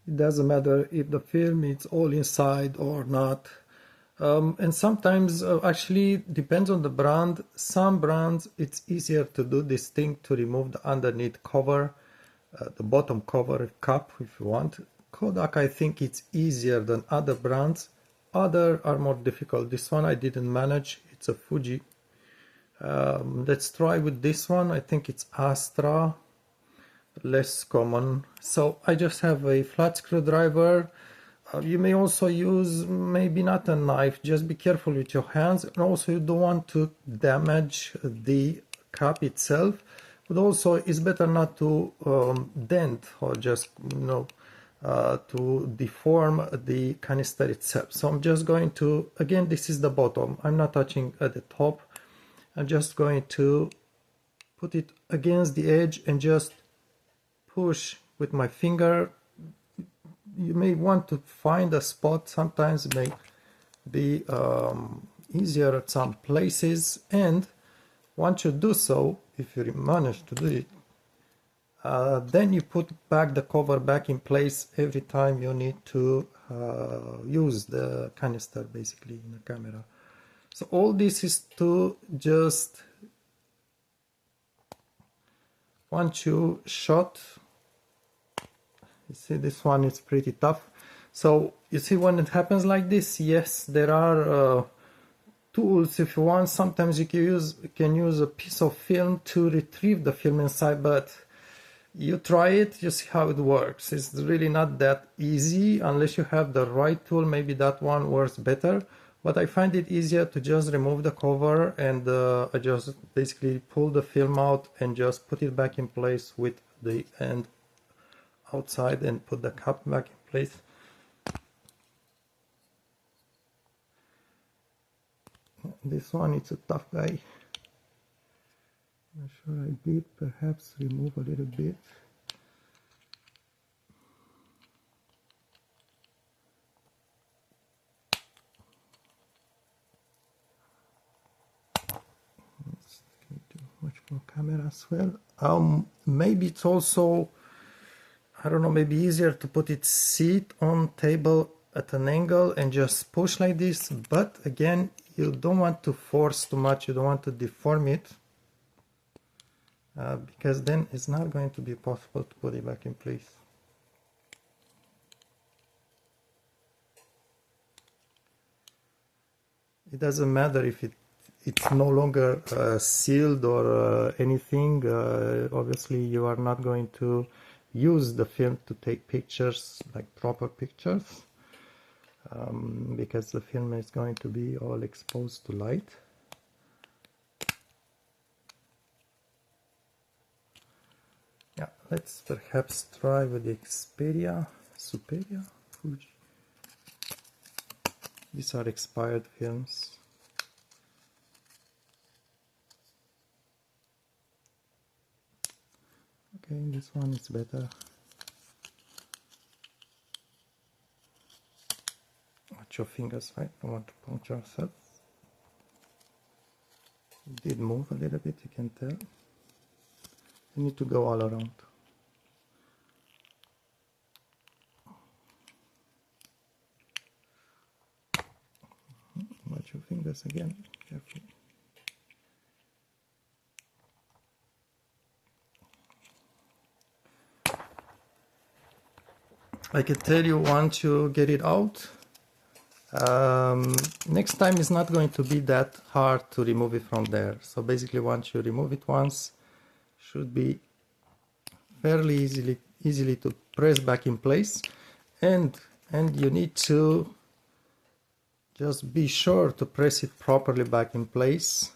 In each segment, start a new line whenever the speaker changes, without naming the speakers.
It doesn't matter if the film is all inside or not. And sometimes actually depends on the brand. Some brands it's easier to do this thing to remove the underneath cover, the bottom cover cap if you want. Kodak, I think it's easier than other brands. Other are more difficult. This one I didn't manage. It's a Fuji. Let's try with this one. I think it's Astra, less common. So I just have a flat screwdriver. You may also use maybe not a knife, just be careful with your hands, and also you don't want to damage the cap itself, but also it's better not to dent or just to deform the canister itself. So I'm just going to, again, this is the bottom, I'm not touching at the top. I'm just going to put it against the edge and just push with my finger. You may want to find a spot, sometimes it may be easier at some places, and once you do so, if you manage to do it, then you put back the cover back in place every time you need to use the canister basically in the camera. So all this is to just, once you shot, you see this one is pretty tough. So you see when it happens like this, yes, there are tools if you want. Sometimes you can use a piece of film to retrieve the film inside, but you try it, you see how it works. It's really not that easy unless you have the right tool. Maybe that one works better, but I find it easier to just remove the cover and I just basically pull the film out and just put it back in place with the end outside and put the cap back in place. This one, it's a tough guy. Not sure I did perhaps remove a little bit. Let's get too much more camera as well. Maybe it's also, I don't know, maybe easier to put it seat on table at an angle and just push like this, but again, you don't want to force too much, you don't want to deform it, because then it's not going to be possible to put it back in place. It doesn't matter if it's no longer sealed or anything. Obviously you are not going to use the film to take pictures, like proper pictures, because the film is going to be all exposed to light. Yeah, let's perhaps try with the Superia, Fuji. These are expired films. Okay, this one is better. Watch your fingers, right? Don't want to puncture yourself. It did move a little bit, you can tell. You need to go all around. Watch your fingers again, careful. I can tell you, once you get it out, next time it's not going to be that hard to remove it from there. So basically once you remove it once, should be fairly easily to press back in place, and you need to just be sure to press it properly back in place,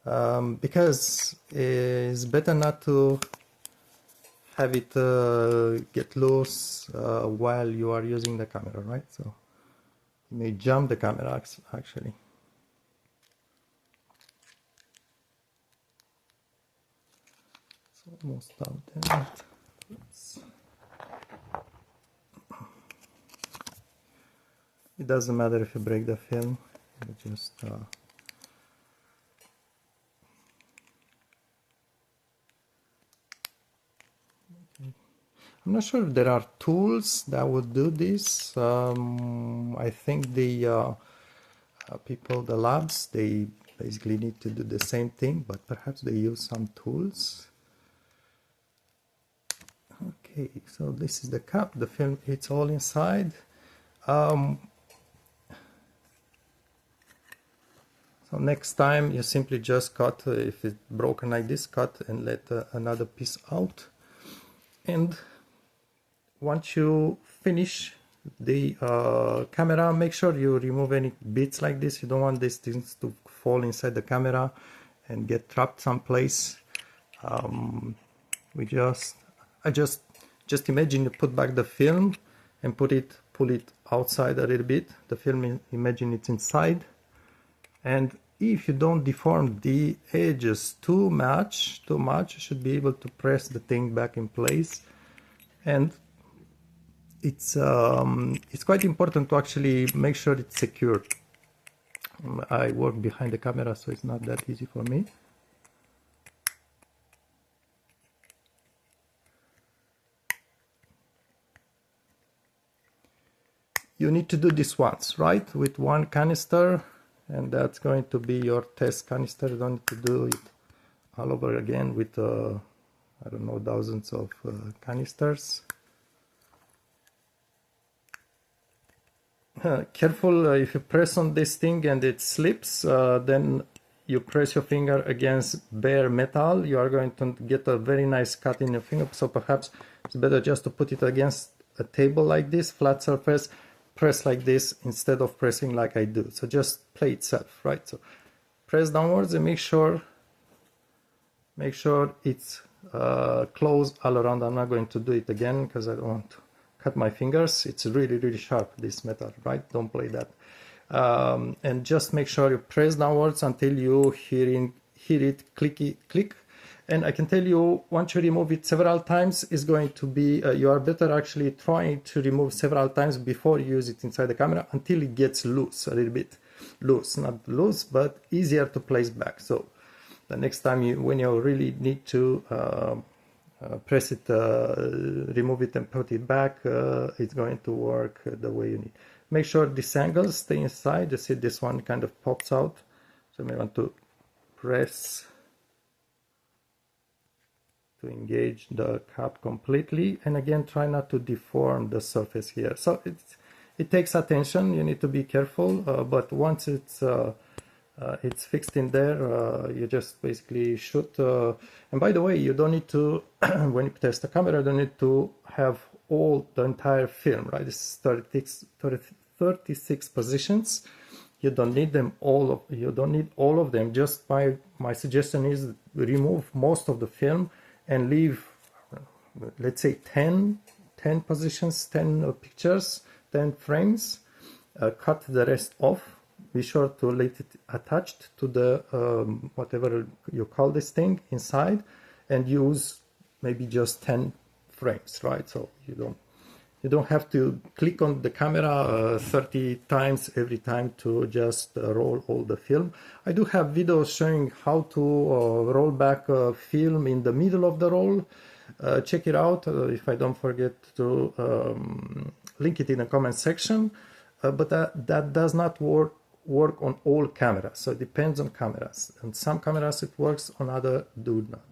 because it's better not to have it get loose while you are using the camera, right? So you may jump the camera actually. It's almost out there. Oops. It doesn't matter if you break the film, you just I'm not sure if there are tools that would do this. I think the people, the labs, they basically need to do the same thing, but perhaps they use some tools. Okay, so this is the cap, the film, it's all inside. So next time you simply just cut, if it's broken like this, cut and let another piece out. And once you finish the camera, make sure you remove any bits like this. You don't want these things to fall inside the camera and get trapped someplace. I just imagine you put back the film and pull it outside a little bit. The film, imagine it's inside. And if you don't deform the edges too much, you should be able to press the thing back in place. And it's quite important to actually make sure it's secure. I work behind the camera, so it's not that easy for me. You need to do this once, right? With one canister, and that's going to be your test canister. You don't need to do it all over again with, I don't know, thousands of canisters. Careful, if you press on this thing and it slips, then you press your finger against bare metal, you are going to get a very nice cut in your finger. So perhaps it's better just to put it against a table like this, flat surface, press like this instead of pressing like I do. So just play itself, right? So press downwards and make sure it's closed all around. I'm not going to do it again because I don't want to cut my fingers. It's really, really sharp, this metal, right? Don't play that. And just make sure you press downwards until you hear it click. And I can tell you, once you remove it several times, is going to be, you are better actually trying to remove several times before you use it inside the camera until it gets loose, a little bit loose, not loose, but easier to place back. So the next time when you really need to press it, remove it and put it back, it's going to work the way you need. Make sure this angle stay inside. You see this one kind of pops out, so you may want to press to engage the cap completely, and again try not to deform the surface here. So it takes attention, you need to be careful, but once it's fixed in there, you just basically shoot. And by the way, you don't need to when you test the camera, you don't need to have the entire film, right? This is 36 positions. You don't need them all. You don't need all of them. Just my suggestion is remove most of the film and leave, let's say 10 positions, 10 pictures, 10 frames. Cut the rest off. Be sure to let it attached to the whatever you call this thing inside, and use maybe just 10 frames, right? So you don't have to click on the camera 30 times every time to just roll all the film. I do have videos showing how to roll back film in the middle of the roll. Check it out if I don't forget to link it in the comment section. But that does not work on all cameras, so it depends on cameras. And some cameras it works, on other do not.